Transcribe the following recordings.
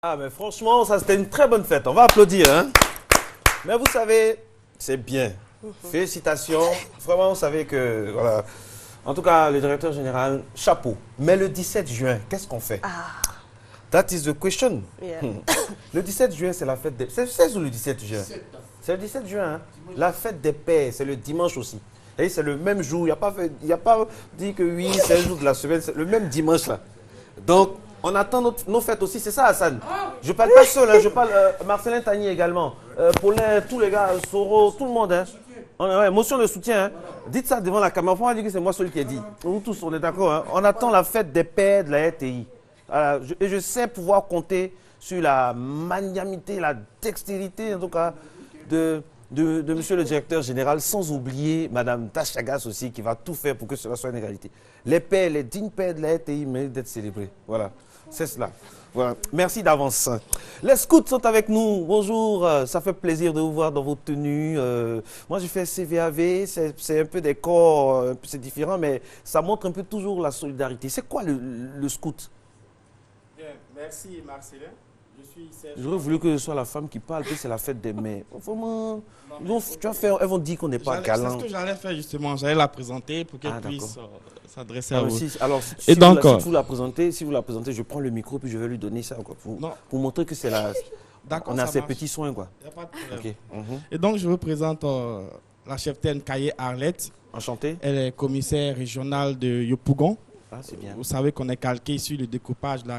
Ah, mais franchement, ça c'était une très bonne fête. On va applaudir, hein. Mais vous savez, c'est bien. Félicitations. Vraiment, vous savez que, voilà. En tout cas, le directeur général, chapeau. Mais le 17 juin, qu'est-ce qu'on fait? That is the question. Yeah. Le 17 juin, c'est la fête des... C'est le 16 ou le 17 juin? C'est le 17 juin, hein? La fête des pères, c'est le dimanche aussi. Et c'est le même jour. Il n'y a pas dit que oui, c'est un jour de la semaine. C'est le même dimanche, là. Donc, on attend nos fêtes aussi. C'est ça, Hassan. Je ne parle pas seul, hein, je parle Marcelin Tagny également. Paulin, tous les gars, Soro, tout le monde. Hein. Ouais, motion de soutien. Hein. Dites ça devant la caméra. Il faut dire que c'est moi celui qui ai dit. Nous tous, on est d'accord. Hein. On attend la fête des pères de la RTI. Voilà, et je sais pouvoir compter sur la magnanimité, la dextérité, en tout cas, de monsieur le directeur général, sans oublier madame Tachagas aussi, qui va tout faire pour que cela soit une égalité. Les pères, les dignes pères de la RTI méritent d'être célébrés. Voilà, c'est cela. Voilà. Merci d'avance. Les scouts sont avec nous. Bonjour, ça fait plaisir de vous voir dans vos tenues. Moi, j'ai fait CVAV, c'est un peu des corps, c'est différent, mais ça montre un peu toujours la solidarité. C'est quoi le scout? Bien, merci Marcelin. Je suis Serge. J'aurais voulu que ce soit la femme qui parle, puis c'est la fête des mères. Vraiment, tu vas faire, elles vont dire qu'on n'est pas galant. C'est ce que j'allais faire justement. J'allais la présenter pour qu'elle puisse s'adresser à vous. Alors, Et donc, si vous la présentez, je prends le micro puis je vais lui donner ça quoi, pour montrer que c'est la. D'accord, on a ça ses marche. petits soins quoi. Il n'y a pas de problème. Ok. Et donc, je vous présente la cheftaine Kaye Arlette. Enchanté. Elle est commissaire régionale de Yopougon. Ah, c'est bien. Vous savez qu'on est calqué sur le découpage de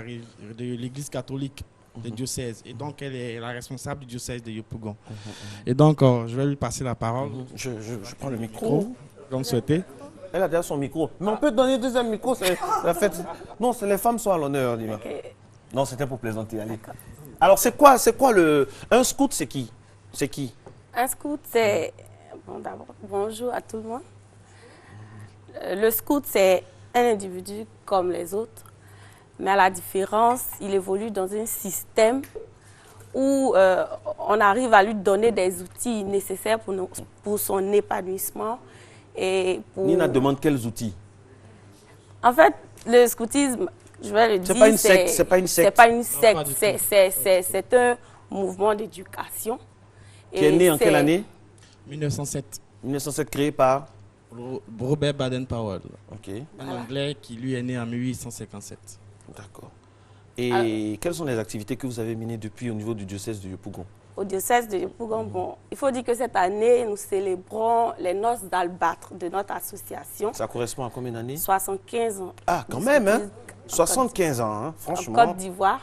l'Église catholique des diocèses. Et donc, elle est la responsable du diocèse de Yopougon. Et donc, je vais lui passer la parole. Je prends le micro. Comme souhaité. Elle a déjà son micro. Mais on peut donner le deuxième micro, c'est la fête. Non, les femmes sont à l'honneur, dis-moi. Okay. Non, c'était pour plaisanter, allez. Alors, c'est quoi un scout, c'est qui? C'est qui? Un scout, c'est... Bon, d'abord, bonjour à tout le monde. Le scout, c'est un individu comme les autres, mais à la différence, il évolue dans un système où on arrive à lui donner des outils nécessaires pour son épanouissement. Et pour... Nina demande quels outils? En fait, le scoutisme, je vais le dire, c'est pas une secte. C'est pas une secte, c'est un mouvement d'éducation. Qui est né en quelle année? 1907. 1907, créé par Robert Baden-Powell. Ok. Un Anglais qui lui est né en 1857. D'accord. Et quelles sont les activités que vous avez menées depuis au niveau du diocèse de Yopougon? Au diocèse de Yopougon, bon, il faut dire que cette année, nous célébrons les noces d'Albâtre de notre association. Ça correspond à combien d'années? 75 ans. Ah, quand même, hein? 75 ans, hein? Franchement. En Côte d'Ivoire,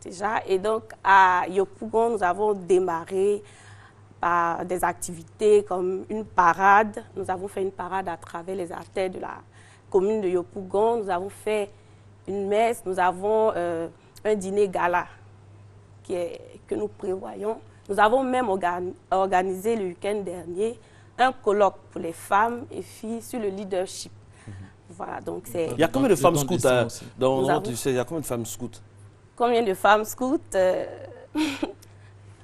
déjà. Et donc, à Yopougon, nous avons démarré par des activités comme une parade. Nous avons fait une parade à travers les artères de la commune de Yopougon. Nous avons fait une messe. Nous avons un dîner gala que nous prévoyons. Nous avons même organisé le week-end dernier un colloque pour les femmes et filles sur le leadership. Voilà, donc c'est... Il y a combien de femmes scouts dans votre diocèse? Il y a combien de femmes scouts? Combien de femmes scouts?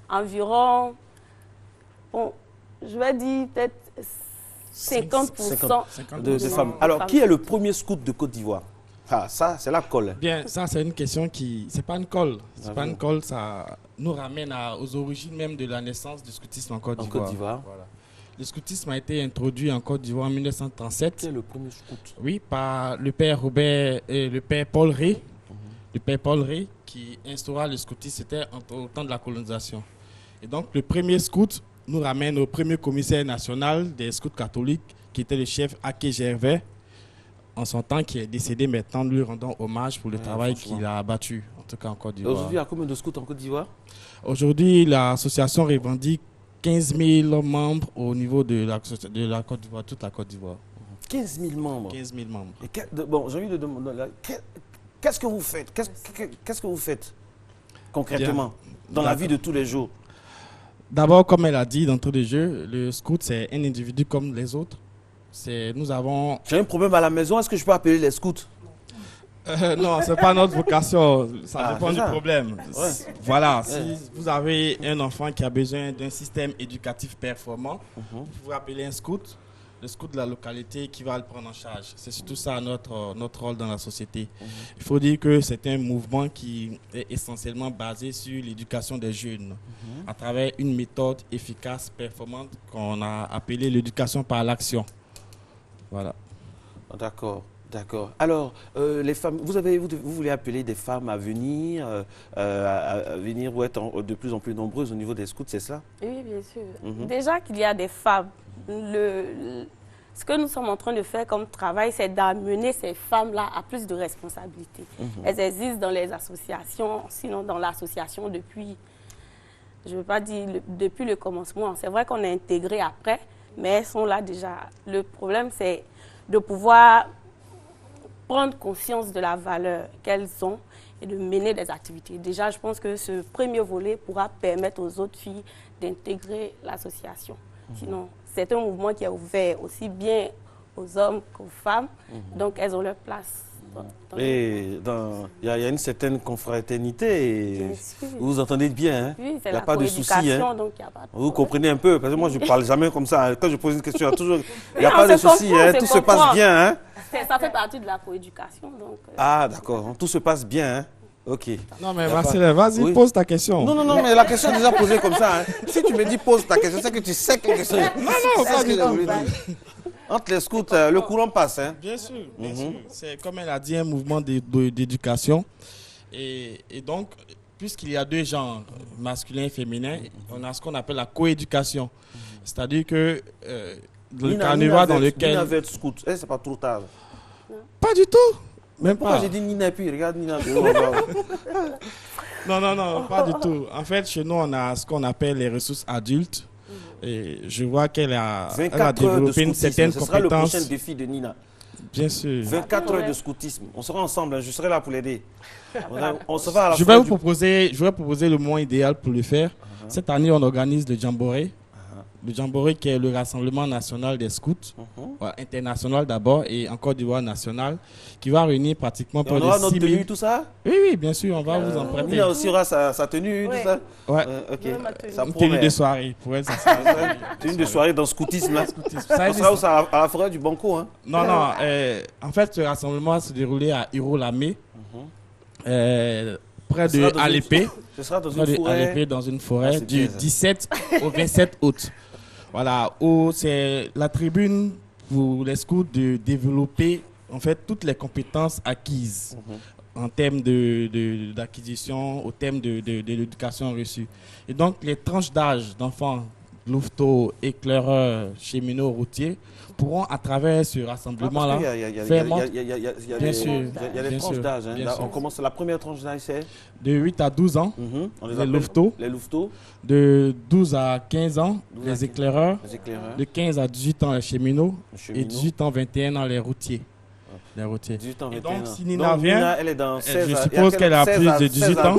Environ, bon, je vais dire peut-être 50% de femmes. Alors, qui est le premier scout de Côte d'Ivoire? Ah, ça, c'est la colle. Bien, ça, c'est une question qui... C'est pas une colle. C'est pas une colle, ça nous ramène aux origines même de la naissance du scoutisme en Côte d'Ivoire. Voilà. Le scoutisme a été introduit en Côte d'Ivoire en 1937. Qui est le premier scout? Oui, par le père Robert et le père Paul Rey. Le père Paul Rey qui instaura le scoutisme, c'était au temps de la colonisation. Et donc, le premier scout nous ramène au premier commissaire national des scouts catholiques, qui était le chef Aké Gervais, en son temps, qui est décédé maintenant, nous lui rendons hommage pour le travail qu'il a abattu, en tout cas en Côte d'Ivoire. Aujourd'hui, il y a combien de scouts en Côte d'Ivoire? Aujourd'hui, l'association revendique 15 000 membres au niveau de la Côte d'Ivoire, toute la Côte d'Ivoire. 15 000 membres? 15 000 membres. Bon, j'ai envie de demander, qu'est-ce que vous faites? Qu'est-ce que vous faites concrètement dans la vie de tous les jours? D'abord, comme elle a dit d'entrée de jeu, le scout, c'est un individu comme les autres. Nous avons... J'ai un problème à la maison, est-ce que je peux appeler les scouts? Non, ce n'est pas notre vocation, ça dépend du ça. problème. Ouais. Voilà, si vous avez un enfant qui a besoin d'un système éducatif performant, vous pouvez appeler un scout. le scout de la localité qui va le prendre en charge. C'est surtout ça notre rôle dans la société. Il faut dire que c'est un mouvement qui est essentiellement basé sur l'éducation des jeunes à travers une méthode efficace, performante qu'on a appelée l'éducation par l'action. Voilà. D'accord. D'accord. Alors, les femmes, vous voulez appeler des femmes à venir ou être de plus en plus nombreuses au niveau des scouts, c'est ça? Oui, bien sûr. Déjà qu'il y a des femmes, ce que nous sommes en train de faire comme travail, c'est d'amener ces femmes-là à plus de responsabilités. Elles existent dans les associations, sinon dans l'association depuis, je ne veux pas dire depuis le commencement. C'est vrai qu'on est intégré après, mais elles sont là déjà. Le problème, c'est de pouvoir prendre conscience de la valeur qu'elles ont et de mener des activités. Déjà, je pense que ce premier volet pourra permettre aux autres filles d'intégrer l'association. Sinon, c'est un mouvement qui est ouvert aussi bien aux hommes qu'aux femmes, donc elles ont leur place. Et il y a une certaine confraternité, et vous vous entendez bien, hein? Oui, c'est il n'y a la pas de souci. Hein? Donc y a pas de vous comprenez un peu, parce que moi je ne parle jamais comme ça. Quand je pose une question, il n'y a Oui, pas de souci, hein? Tout se passe bien. Hein? Ça fait partie de la coéducation. Ah, d'accord, tout se passe bien. Hein? Ok. Non, mais Marcel, vas-y, pose ta question. Non, mais la question est déjà posée comme ça. Hein? Si tu me dis pose ta question, c'est que tu sais quelque chose. Non, pas du tout. Entre les scouts, le courant passe. Hein? Bien sûr, bien sûr. C'est, comme elle a dit, un mouvement d'éducation. Et donc, puisqu'il y a deux genres, masculin et féminin, on a ce qu'on appelle la coéducation. C'est-à-dire que le carnaval dans lequel... Nina veut être scout, c'est pas trop tard. Pas du tout. Même Pourquoi pas. j'ai dit Nina et puis regarde Nina. Non, pas du tout. En fait, chez nous, on a ce qu'on appelle les ressources adultes. Et je vois qu'elle a développé une certaine compétence. Ce sera le prochain défi de Nina. Bien sûr. 24 heures de scoutisme. On sera ensemble, hein. Je serai là pour l'aider. On se va à la je vais proposer le moment idéal pour le faire. Cette année, on organise le Jamboree. Le Jamboree qui est le rassemblement national des scouts, international d'abord et en Côte d'Ivoire national, qui va réunir pratiquement près de 6 000. On aura notre tenue, tout ça? Oui, bien sûr, on va vous en prêter. Nina aussi aura sa tenue, tout ça? Ouais. Ok. Une tenue de soirée, pour elle, ça sera tenue de soirée dans le scoutisme, là. Ça sera à la forêt du Banco, hein? Non, en fait, ce rassemblement va se dérouler à Hiro-Lamé, près de Alépé. Ce sera dans une forêt. Dans une forêt du 17 au 27 août. Voilà, où c'est la tribune pour les scouts de développer en fait toutes les compétences acquises en termes d'acquisition, au thème de l'éducation reçue. Et donc les tranches d'âge d'enfants, louveteaux, éclaireurs, cheminots, routiers pourront à travers ce rassemblement-là faire bien sûr, il y a des tranches d'âge. On commence, la première tranche d'âge, c'est de 8 à 12 ans, les louveteaux. De 12 à 15 ans, les éclaireurs. De 15 à 18 ans, les cheminots. Et 18 ans, 21 ans, les routiers. Les routiers. 18 ans, et 21 donc, si Nina vient, elle est dans 16 je suppose qu'elle a plus de 18 ans.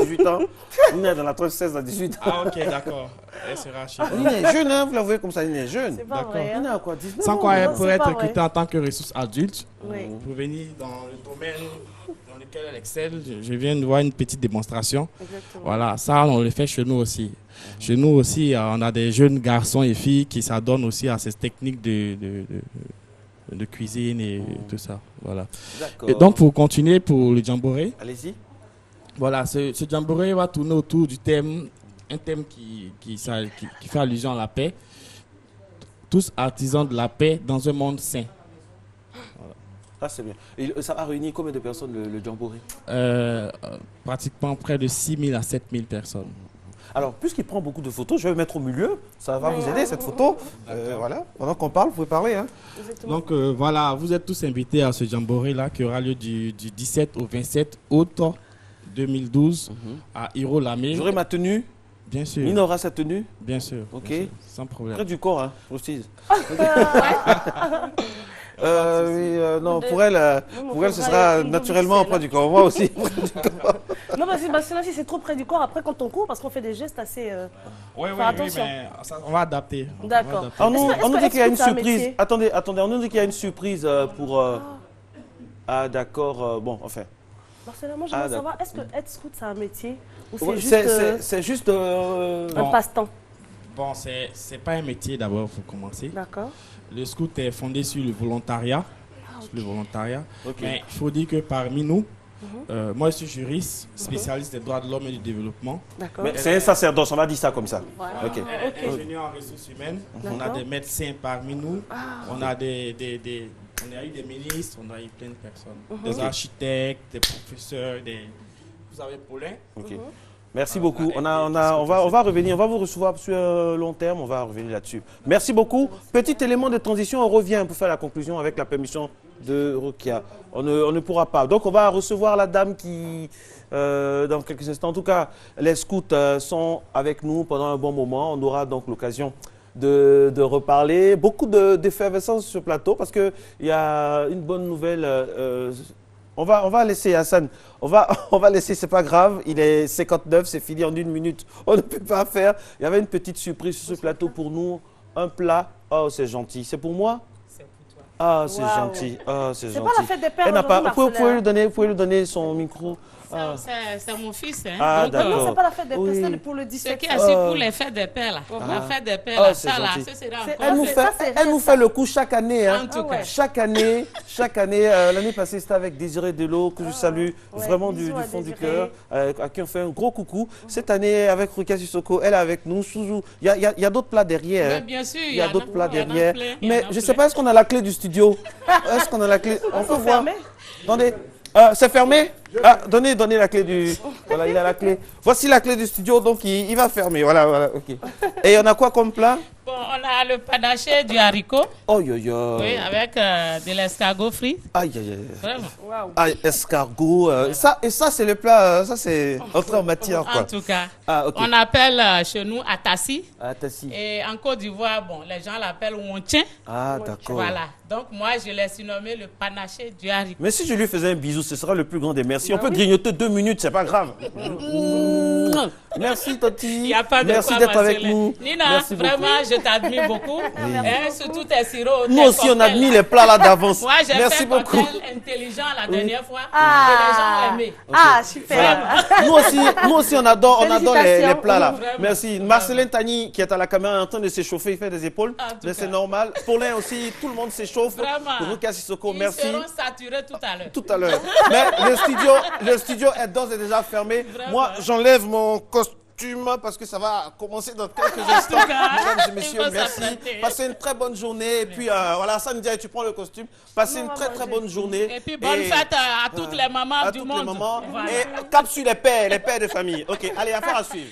Nina est dans la tranche 16 à 18 ans. Ah, ok, d'accord. Elle sera chez Nina est jeune, hein, vous la voyez comme ça, Nina est jeune. C'est pas vrai. Nina a quoi, 19 Sans ans, quoi elle pourrait être recrutée en tant que ressource adulte pour venir dans le domaine dans lequel elle excelle. Je viens de voir une petite démonstration. Exactement. Voilà, ça, on le fait chez nous aussi. Chez nous aussi, on a des jeunes garçons et filles qui s'adonnent aussi à ces techniques de cuisine et tout ça. Voilà. Et donc, pour continuer pour le Jamboree. Allez-y. Voilà, ce Jamboree va tourner autour du thème, un thème qui fait allusion à la paix. Tous artisans de la paix dans un monde sain. Voilà. Ah, c'est bien. Et ça va réunir combien de personnes le Jamboree? Pratiquement près de 6 000 à 7 000 personnes. Alors, puisqu'il prend beaucoup de photos, je vais me mettre au milieu. Ça va vous aider, cette photo. Voilà. Pendant qu'on parle, vous pouvez parler. Hein. Donc, voilà, vous êtes tous invités à ce Jamboree-là qui aura lieu du 17 au 27 août 2012 à Hiro-Lamé. J'aurai ma tenue. Bien sûr. Nina aura sa tenue. Bien sûr. Ok. Bien sûr, sans problème. Près du corps, hein, précise. Non, pour elle, ce sera naturellement près du corps. Moi aussi. Non, parce que si c'est trop près du corps, après quand on court, parce qu'on fait des gestes assez. Oui, mais ça, on va adapter. D'accord. On nous dit qu'il y a une surprise. Attendez, on nous dit qu'il y a une surprise pour. Ah, d'accord. Bon, enfin. Marcella, moi j'aimerais savoir, est-ce que être scout c'est un métier ou c'est juste. un passe-temps? Bon, c'est pas un métier d'abord, pour commencer. D'accord. Le scout est fondé sur le volontariat. Ok. Mais il faut dire que parmi nous, moi je suis juriste, spécialiste des droits de l'homme et du développement. D'accord. Mais c'est un sacerdoce, on va dire ça comme ça. Ok. Ingénieur en ressources humaines, on a des médecins parmi nous, on a on a eu des ministres, on a eu plein de personnes, des architectes, des professeurs, vous avez Paulin. Ok. Merci beaucoup. On va revenir, on va vous recevoir sur long terme, on va revenir là-dessus. Merci beaucoup. Petit élément de transition, on revient pour faire la conclusion avec la permission de Rukia. On ne pourra pas. Donc on va recevoir la dame qui, dans quelques instants, en tout cas, les scouts sont avec nous pendant un bon moment. On aura donc l'occasion de reparler. Beaucoup d'effervescence sur ce plateau parce qu'il y a une bonne nouvelle. On va laisser Hassan, on va laisser, c'est pas grave, il est 59, c'est fini en 1 minute, on ne peut pas faire. Il y avait une petite surprise sur ce plateau pour nous, un plat, oh c'est gentil, c'est pour moi? C'est pour toi. Ah c'est gentil, ah c'est gentil. C'est pas la fête des pères Elle n'a pas, aujourd'hui, vous pouvez lui donner son micro. Ah. C'est mon fils. Hein. Ah, Donc, d'accord. Non, c'est pas la fête des pères, Oui. c'est pour le ce 17. qui est assis pour les fêtes des pères, là. La fête des pères, là, c'est ça, là, gentil. ce sera C'est- encore. Elle nous ça, c'est fait, vrai, elle nous ça. fait le coup chaque année. Hein. En tout cas. Chaque année, l'année passée c'était avec Désiré Delo, que je salue vraiment du bisous à fond du Désiré. cœur, à qui on fait un gros coucou. Cette année avec Rukia Sissoko, elle est avec nous. Toujours. Il y a d'autres plats derrière. Mais hein. bien sûr, Il y a d'autres plats il y en a derrière. plein, il y en Mais a je ne sais plein. pas, est-ce qu'on a la clé du studio? Est-ce qu'on a la clé? On peut voir. fermer. Attendez. C'est fermé? Ah, donnez la clé du... Voilà, il a la clé. Voici la clé du studio, donc il va fermer. Voilà, ok. Et on a quoi comme plat? Bon, on a le panaché du haricot, Oh, yo, yo. oui, avec de l'escargot frit. Aïe, aïe, aïe. Vraiment. Waouh. Ah, escargot. Ça, c'est le plat, ça c'est entrée en matière, quoi. En tout cas, Ah, ok. on appelle chez nous atassi. Ah, t'as si. Et en Côte d'Ivoire, bon, les gens l'appellent wontien. Ah, d'accord. Voilà. Donc, moi, je l'ai surnommé le panaché du haricot. Mais si je lui faisais un bisou, ce sera le plus grand des merci. On peut grignoter 2 minutes, c'est pas grave. Merci, Toti. Il n'y a pas de Merci quoi, d'être avec Marcelin. nous. Nina, Merci beaucoup. vraiment, je t'admire beaucoup. Hein, surtout tes sirops. Nous tes aussi, on cocktails, admire là. les plats là d'avance. Moi, j'ai Merci fait beaucoup. cocktail intelligent la dernière fois. Ah. Et les gens ont aimé. Ah, super. Nous aussi, on adore les Félicitations. plats là. Vraiment. Merci. Marcelin Tani, qui est à la caméra, est en train de s'échauffer, il fait des épaules. En tout Mais c'est cas. normal. Paulin aussi, tout le monde s'échauffe. Vraiment. Pour Rukia Sissoko, Ils merci. seront saturés tout à l'heure. Tout à l'heure. Mais le studio est d'ores et déjà fermé. Vraiment. Moi, j'enlève mon costume parce que ça va commencer dans quelques instants. cas, Mesdames et il messieurs, faut merci. s'apprêter. Passez une très bonne journée. Et puis, voilà, Sandia, tu prends le costume. Passez une très, très bonne journée. Et puis, bonne fête à toutes les mamans à du toutes monde. les mamans. Voilà. Et cap sur les pères de famille. OK, allez, affaire à suivre.